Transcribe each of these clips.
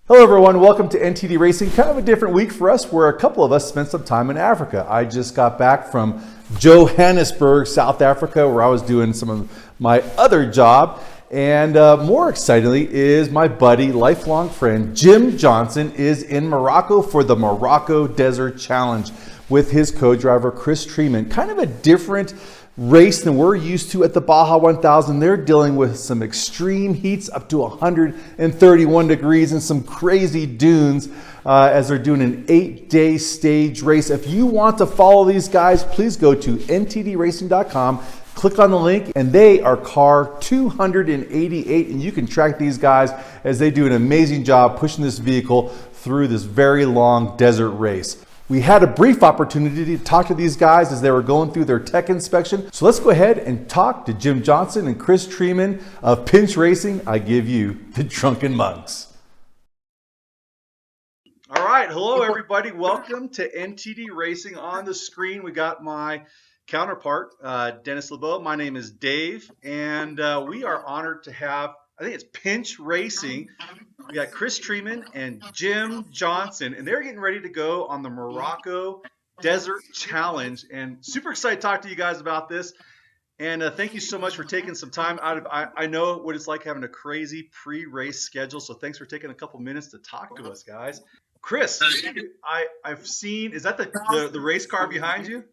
Hello everyone, welcome to NTD Racing. Kind of a different week for us where a couple of us spent some time in Africa. I just got back from Johannesburg, South Africa, where I was doing some of my other job. And more excitingly is my buddy, lifelong friend, Jim Johnson is in Morocco for the Morocco Desert Challenge with his co-driver, Chris Treeman. Kind of a different race than we're used to at the Baja 1000. They're dealing with some extreme heats up to 131 degrees and some crazy dunes as they're doing an 8-day stage race. If you want to follow these guys, please go to ntdracing.com, click on the link, and they are car 288, and you can track these guys as they do an amazing job pushing this vehicle through this very long desert race. We had a brief opportunity to talk to these guys as they were going through their tech inspection. So let's go ahead and talk to Jim Johnson and Chris Treeman of Pinch Racing. I give you the Drunken Monks. All right. Hello, everybody. Welcome to NTD Racing. On the screen, we got my counterpart, Dennis LeBeau. My name is Dave, and we are honored to have, I think it's Pinch Racing. We got Chris Treeman and Jim Johnson, and they're getting ready to go on the Morocco Desert Challenge. And super excited to talk to you guys about this. And thank you so much for taking some time out of, I know what it's like having a crazy pre-race schedule. So thanks for taking a couple minutes to talk to us, guys. Chris, I've seen, is that the race car behind you?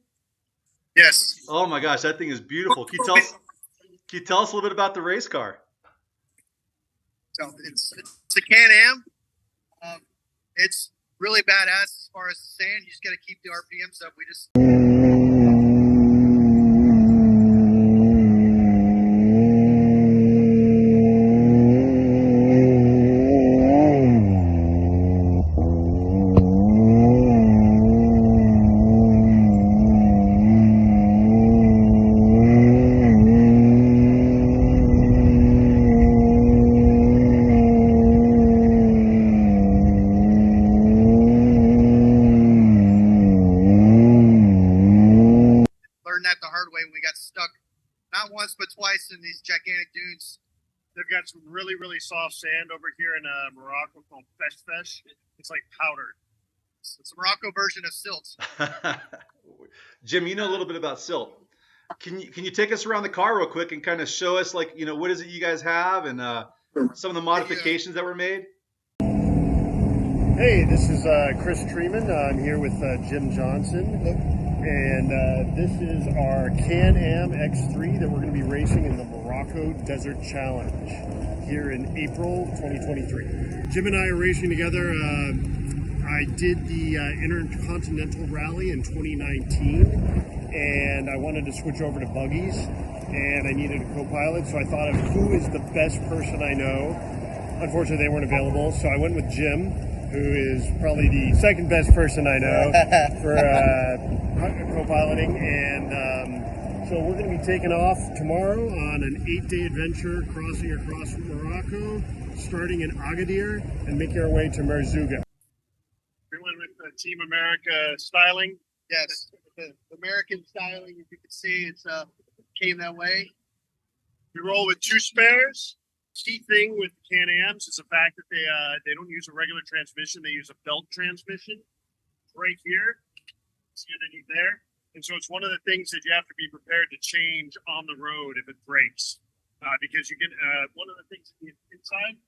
Yes. Oh my gosh, that thing is beautiful. Can you tell us a little bit about the race car? So it's a Can-Am. It's really badass as far as sand. You just got to keep the RPMs up. We just that the hard way when we got stuck not once but twice in these gigantic dunes. They've got some really, really soft sand over here in Morocco called fesh. It's like powder. It's a Morocco version of silt. Jim, you know a little bit about silt. Can you take us around the car real quick and kind of show us, like, you know, what is it you guys have and some of the modifications that were made? Hey, this is Chris Treeman. I'm here with Jim Johnson. And this is our Can-Am X3 that we're going to be racing in the Morocco Desert Challenge here in April 2023. Jim and I are racing together. I did the Intercontinental Rally in 2019, and I wanted to switch over to buggies, and I needed a co-pilot, so I thought of who is the best person I know. Unfortunately, they weren't available, so I went with Jim, who is probably the second best person I know for co-piloting. And so we're going to be taking off tomorrow on an 8-day adventure crossing across Morocco, starting in Agadir and making our way to Merzouga. We went with Team America styling. Yes, the American styling, as you can see, it's came that way. We roll with 2 spares. Key thing with Can-Ams is the fact that they don't use a regular transmission. They use a belt transmission right here. See underneath there. And so it's one of the things that you have to be prepared to change on the road if it breaks. Because you get one of the things inside.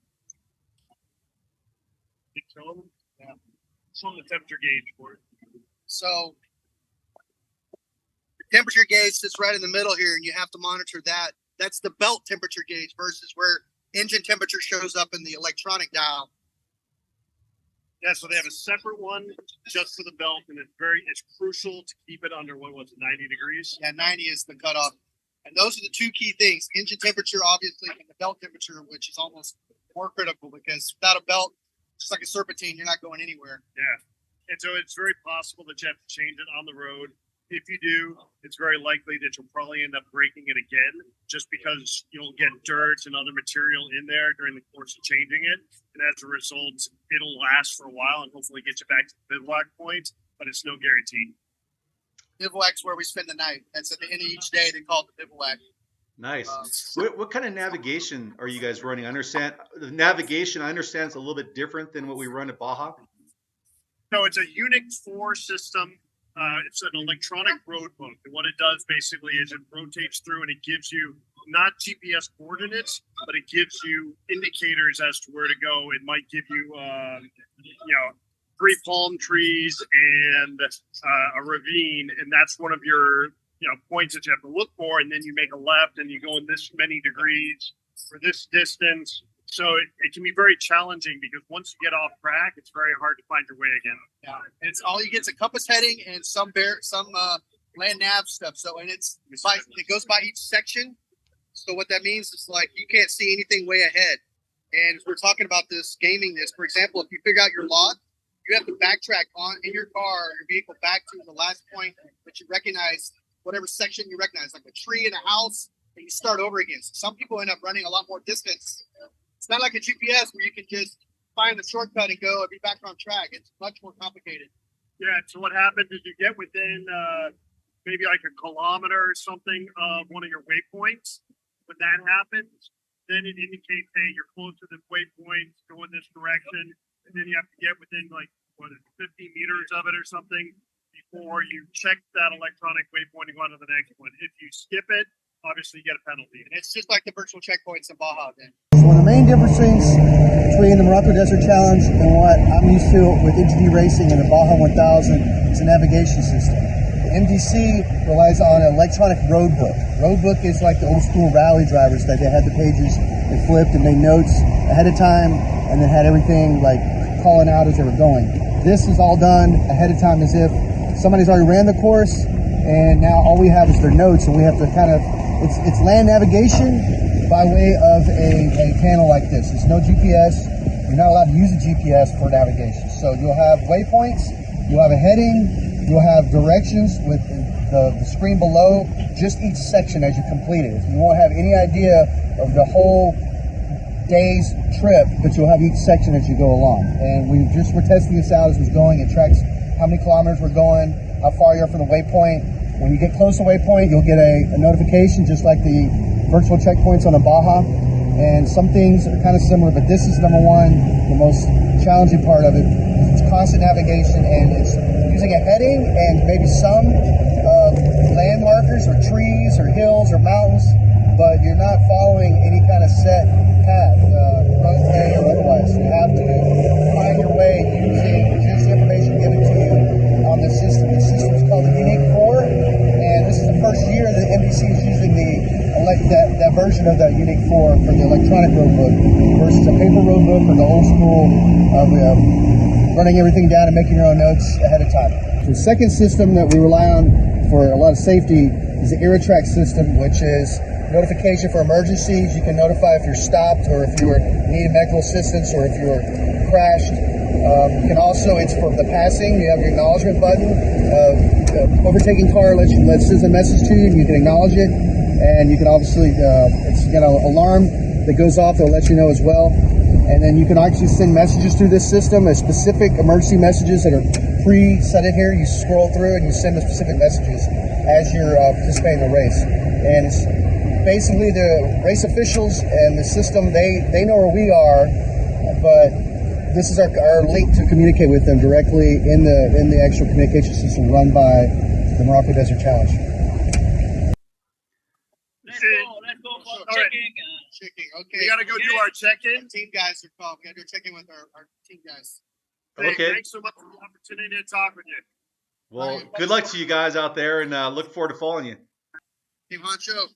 Yeah. It's on the temperature gauge for it. So the temperature gauge sits right in the middle here, and you have to monitor that. That's the belt temperature gauge versus where engine temperature shows up in the electronic dial. Yeah, so they have a separate one just for the belt, and it's crucial to keep it under, what was it, 90 degrees? Yeah, 90 is the cutoff. And those are the 2 key things: engine temperature, obviously, and the belt temperature, which is almost more critical because without a belt, just like a serpentine, you're not going anywhere. Yeah. And so it's very possible that you have to change it on the road. If you do, it's very likely that you'll probably end up breaking it again just because you'll get dirt and other material in there during the course of changing it. And as a result, it'll last for a while and hopefully get you back to the bivouac point, but it's no guarantee. Bivouac's where we spend the night. That's at the end of each day. They call it the bivouac. Nice. Um, What kind of navigation are you guys running? I understand the navigation. I understand it's a little bit different than what we run at Baja. So it's a Unix 4 system. It's an electronic road book. And what it does basically is it rotates through and it gives you not GPS coordinates, but it gives you indicators as to where to go. It might give you, you know, 3 palm trees and a ravine, and that's one of your points that you have to look for. And then you make a left and you go in this many degrees for this distance. So it can be very challenging because once you get off track, it's very hard to find your way again. Yeah, and it's all you get is a compass heading and some land nav stuff. So and it goes by each section. So what that means is like you can't see anything way ahead. And if we're talking about gaming this, for example, if you figure out your lot, you have to backtrack in your car or your vehicle back to the last point that you recognize, whatever section you recognize, like a tree in a house, and you start over again. So some people end up running a lot more distance. It's not like a GPS where you can just find the shortcut and go and be back on track. It's much more complicated. Yeah. So what happens is you get within maybe like a kilometer or something of one of your waypoints. When that happens, then it indicates, hey, you're close to this waypoint, go in this direction. And then you have to get within 50 meters of it or something before you check that electronic waypoint and go on to the next one. If you skip it, obviously you get a penalty. And it's just like the virtual checkpoints in Baja then. One of the main differences between the Morocco Desert Challenge and what I'm used to with NTD racing and the Baja 1000 is a navigation system. The MDC relies on an electronic road book. Road book is like the old school rally drivers that they had the pages, they flipped and made notes ahead of time and then had everything like calling out as they were going. This is all done ahead of time as if somebody's already ran the course and now all we have is their notes and we have to it's land navigation by way of a panel like this. There's no GPS. You're not allowed to use a GPS for navigation. So you'll have waypoints, you'll have a heading, you'll have directions with the screen below, just each section as you complete it. You won't have any idea of the whole day's trip, but you'll have each section as you go along. And we just were testing this out as we're going. It tracks how many kilometers we're going, how far you are from the waypoint. When you get close to the waypoint, you'll get a notification just like the virtual checkpoints on the Baja. And some things are kind of similar, but this is number one, the most challenging part of it. It's constant navigation and it's using a heading and maybe some land markers or trees or hills or mountains, but you're not following any kind of set path, roadway or otherwise. You have to find your way using just the information given to you on the system. The system is called the Unique 4, and this is the first year that MDC is using that version of the Unique 4 for the electronic roadbook versus a paper roadbook or the old school of running everything down and making your own notes ahead of time. The second system that we rely on for a lot of safety is the Track system, which is notification for emergencies. You can notify if you're stopped or if you need medical assistance or if you're crashed. You can also, it's for the passing, you have your acknowledgement button. Overtaking car sends a message to you and you can acknowledge it. And you can obviously, it's got an alarm that goes off that'll let you know as well. And then you can actually send messages through this system, specific emergency messages that are pre-set in here. You scroll through and you send the specific messages as you're participating in the race. And it's basically the race officials and the system, they know where we are, but this is our link to communicate with them directly in the actual communication system run by the Morocco Desert Challenge. Let's go for checking. Checking. Okay. We got to go do our check-in. Team guys are called. We got to do a check-in with our team guys. Hey, Okay. thanks so much for the opportunity to talk with you. Well, good luck to you guys out there, and look forward to following you. Team Honcho.